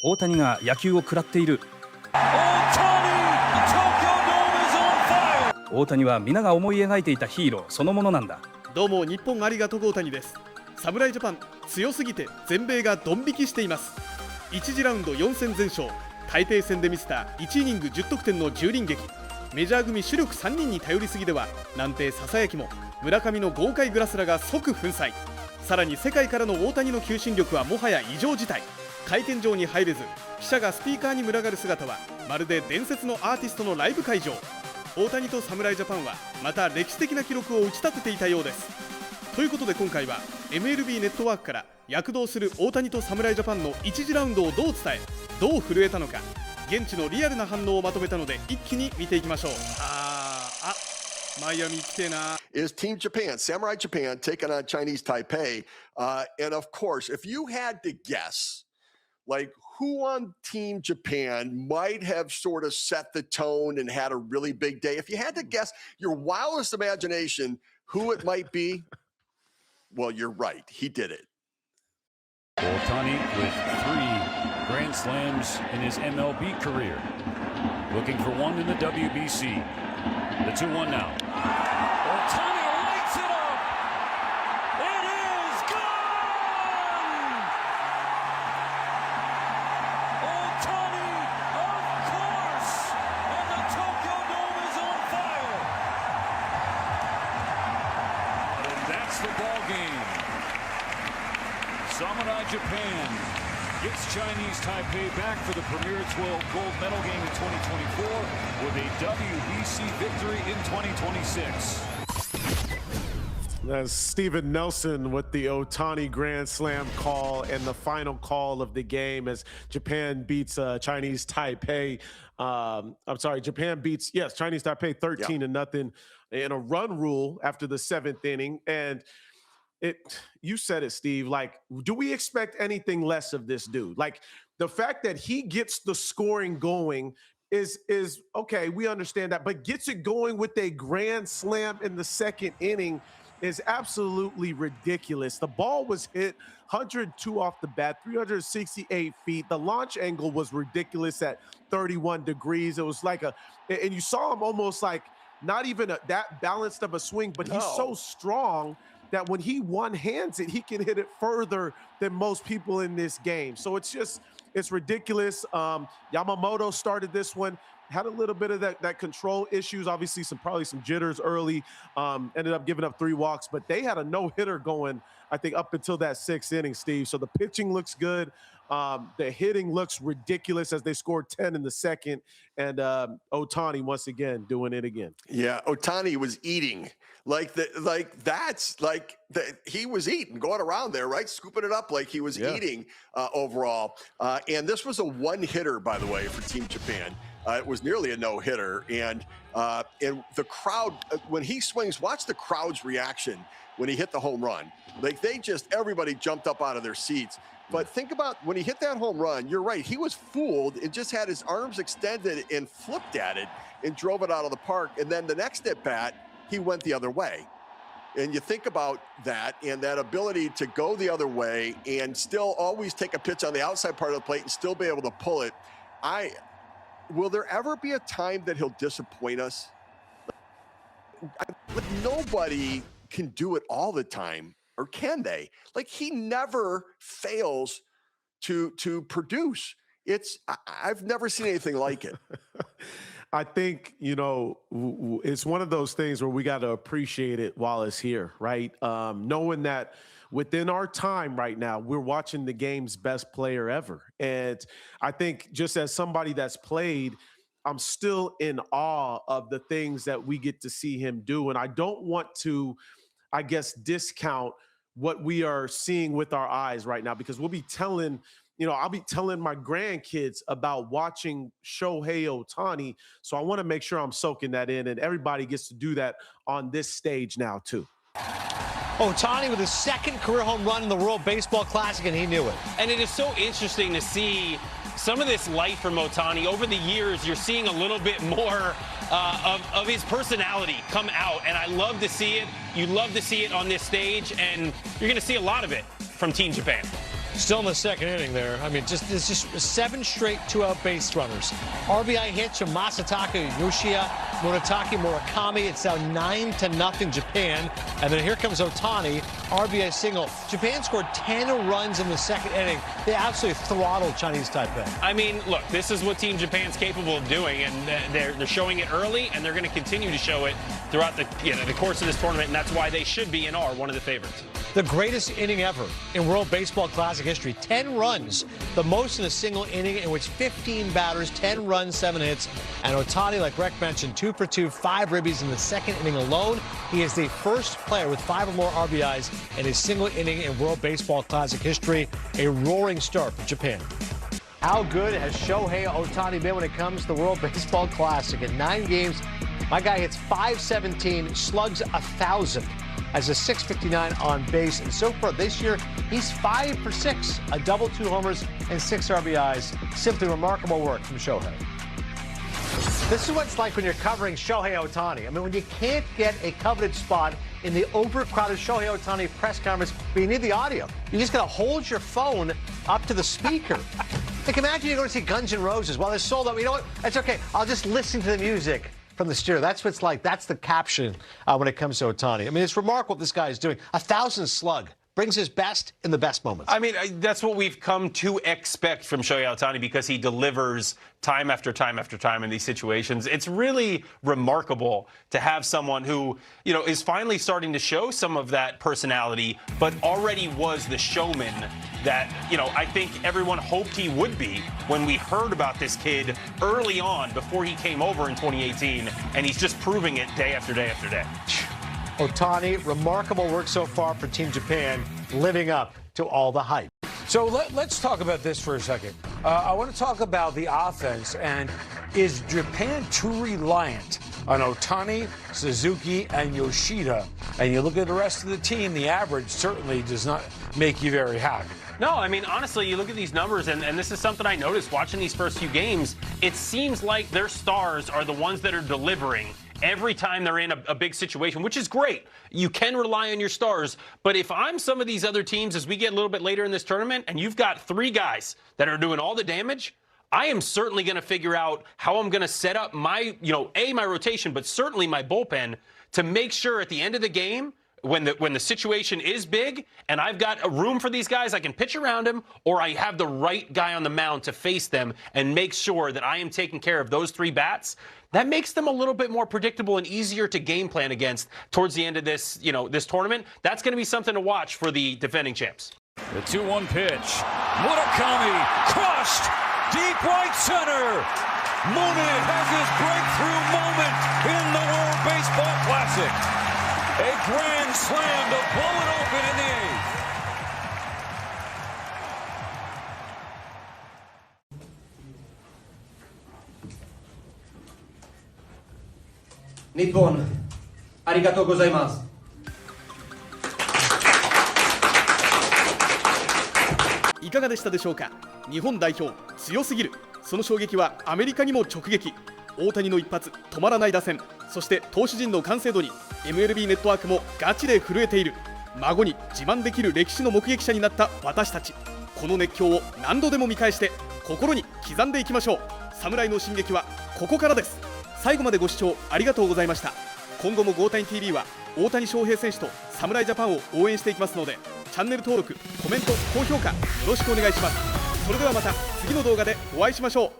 大谷が野球を食らっている。大谷は皆が思い描いていたヒーローそのものなんだ。どうも日本ありがとう大谷です。侍ジャパン強すぎて全米がドン引きしています。1次ラウンド4戦全勝、台北戦で見せた1イニング10得点の10人劇、メジャー組主力3人に頼りすぎではなんてささやきも、村上の豪快グラスラが即粉砕。さらに世界からの大谷の求心力はもはや異常事態。会見場に入れず記者がスピーカーに群がる姿はまるで伝説のアーティストのライブ会場。大谷と侍ジャパンはまた歴史的な記録を打ち立てていたようです。ということで今回は MLB ネットワークから躍動する大谷と侍ジャパンの1次ラウンドをどう伝えどう震えたのか、現地のリアルな反応をまとめたので一気に見ていきましょう。マイアミ来てな。 Is Team Japan, Samurai Japan, taking on Chinese Taipei. And of course, if you had to guess, like who on Team Japan might have sort of set the tone and had a really big day, if you had to guess your wildest imagination who it might be, well, you're right. He did it. Ohtani with 3 Grand Slams in his MLB career. Looking for one in the WBC. The 2-1 now. Ohtani lights it up. It is gone. Ohtani, of course. And the Tokyo Dome is on fire. And that's the ball game. Samurai Japan gets Chinese Taipei back for the premier 12 gold medal game in 2024 with a WBC victory in 2026. That's Steven Nelson with the Ohtani Grand Slam call and the final call of the game as Japan beats Chinese Taipei. Japan beats, Chinese Taipei 13-0 in a run rule after the 7th inning. And you said it, Steve, like, do we expect anything less of this dude? Like, the fact that he gets the scoring going is okay, we understand that, but gets it going with a grand slam in the 2nd inning is absolutely ridiculous. The ball was hit 102 off the bat, 368 feet. The launch angle was ridiculous at 31 degrees. It was like and you saw him almost like not even that balanced of a swing, but he's so strong that when he one-hands it, he can hit it further than most people in this game. So it's ridiculous. Yamamoto started this one, had a little bit of that control issues, obviously probably some jitters early, ended up giving up 3 walks, but they had a no-hitter going, I think, up until that 6th inning, Steve. So the pitching looks good. The hitting looks ridiculous as they scored 10 in the 2nd, and Ohtani once again doing it again. Yeah, Ohtani was eating he was eating, going around there, right, scooping it up like he was eating overall. And this was a one-hitter, by the way, for Team Japan. It was nearly a no-hitter, and the crowd when he swings, watch the crowd's reaction when he hit the home run. Like everybody jumped up out of their seats. But think about when he hit that home run, you're right, he was fooled and just had his arms extended and flipped at it and drove it out of the park. And then the next at bat, he went the other way. And you think about that and that ability to go the other way and still always take a pitch on the outside part of the plate and still be able to pull it. Will there ever be a time that he'll disappoint us? Nobody can do it all the time. Or can they? Like, he never fails to produce. I've never seen anything like it. I think, it's one of those things where we got to appreciate it while it's here, right? Knowing that within our time right now, we're watching the game's best player ever. And I think just as somebody that's played, I'm still in awe of the things that we get to see him do. And I don't want to, I guess, discount what we are seeing with our eyes right now, because we'll be telling, I'll be telling my grandkids about watching Shohei So I want to make sure I'm soaking that in, and everybody gets to do that on this stage now too. Ohtani with his 2nd career home run in the World Baseball Classic, and he knew it. And it is so interesting to see some of this life from Ohtani. Over the years, you're seeing a little bit more of his personality come out, and I love to see it. You love to see it on this stage, and you're going to see a lot of it from Team Japan. Still in the second inning there. I mean, it's just 7 straight 2-out base runners. RBI hits from Masataka Yoshida, Munetake Murakami. It's now 9-0 Japan. And then here comes Ohtani, RBI single. Japan scored 10 runs in the second inning. They absolutely throttled Chinese Taipei. I mean, look, this is what Team Japan's capable of doing, and they're showing it early, and they're going to continue to show it throughout the course of this tournament, and that's why they should be and are one of the favorites. The greatest inning ever in World Baseball Classic history. 10 runs, the most in a single inning, in which 15 batters, 10 runs, 7 hits. And Ohtani, like Rec mentioned, 2 for 2, 5 ribbies in the second inning alone. He is the first player with 5 or more RBIs in a single inning in World Baseball Classic history. A roaring start for Japan. How good has Shohei been when it comes to the World Baseball Classic? In 9 games, my guy hits .517, slugs 1,000. Has a .659 on base, and so far this year, he's 5 for 6, a double, 2 homers, and 6 RBIs. Simply remarkable work from Shohei. This is what it's like when you're covering Shohei Ohtani. I mean, when you can't get a coveted spot in the overcrowded Shohei Ohtani press conference, but you need the audio. You just gotta hold your phone up to the speaker. Like, imagine you're going to see Guns N' Roses. Well, they're sold out. You know what? That's okay. I'll just listen to the music from the stereo. That's what it's like. That's the caption when it comes to Ohtani. I mean, it's remarkable what this guy is doing. 1,000 slug. Brings his best in the best moments. I mean, that's what we've come to expect from Shohei Ohtani, because he delivers time after time after time in these situations. It's really remarkable to have someone who, is finally starting to show some of that personality, but already was the showman that, I think everyone hoped he would be when we heard about this kid early on before he came over in 2018, and he's just proving it day after day after day. Ohtani, remarkable work so far for Team Japan, living up to all the hype. So let's talk about this for a second. I want to talk about the offense, and is Japan too reliant on Ohtani, Suzuki, and Yoshida? And you look at the rest of the team, the average certainly does not make you very happy. No, I mean, honestly, you look at these numbers, and this is something I noticed watching these first few games. It seems like their stars are the ones that are delivering every time they're in a big situation, which is great. You can rely on your stars. But if I'm some of these other teams, as we get a little bit later in this tournament, and you've got 3 guys that are doing all the damage, I am certainly going to figure out how I'm going to set up my, my rotation, but certainly my bullpen to make sure at the end of the game, when the situation is big and I've got a room for these guys, I can pitch around them, or I have the right guy on the mound to face them and make sure that I am taking care of those 3 bats. That makes them a little bit more predictable and easier to game plan against towards the end of this, this tournament. That's going to be something to watch for the defending champs. The 2-1 pitch. Murakami crushed deep right center. Munit has his breakthrough moment in the World Baseball Classic. A grand slam to blow it open in the 8th. Nippon, ありがとうございます。いかがでしたでしょうか。日本代表強すぎる。その衝撃はアメリカにも直撃。大谷の一発、止まらない打線、そして投手陣の完成度に MLB ネットワークもガチで震えている。孫に自慢できる歴史の目撃者になった私たち、この熱狂を何度でも見返して心に刻んでいきましょう。侍の進撃はここからです。最後までご視聴ありがとうございました。今後もゴータニ TV は大谷翔平選手と侍ジャパンを応援していきますので、チャンネル登録、コメント、高評価よろしくお願いします。それではまた次の動画でお会いしましょう。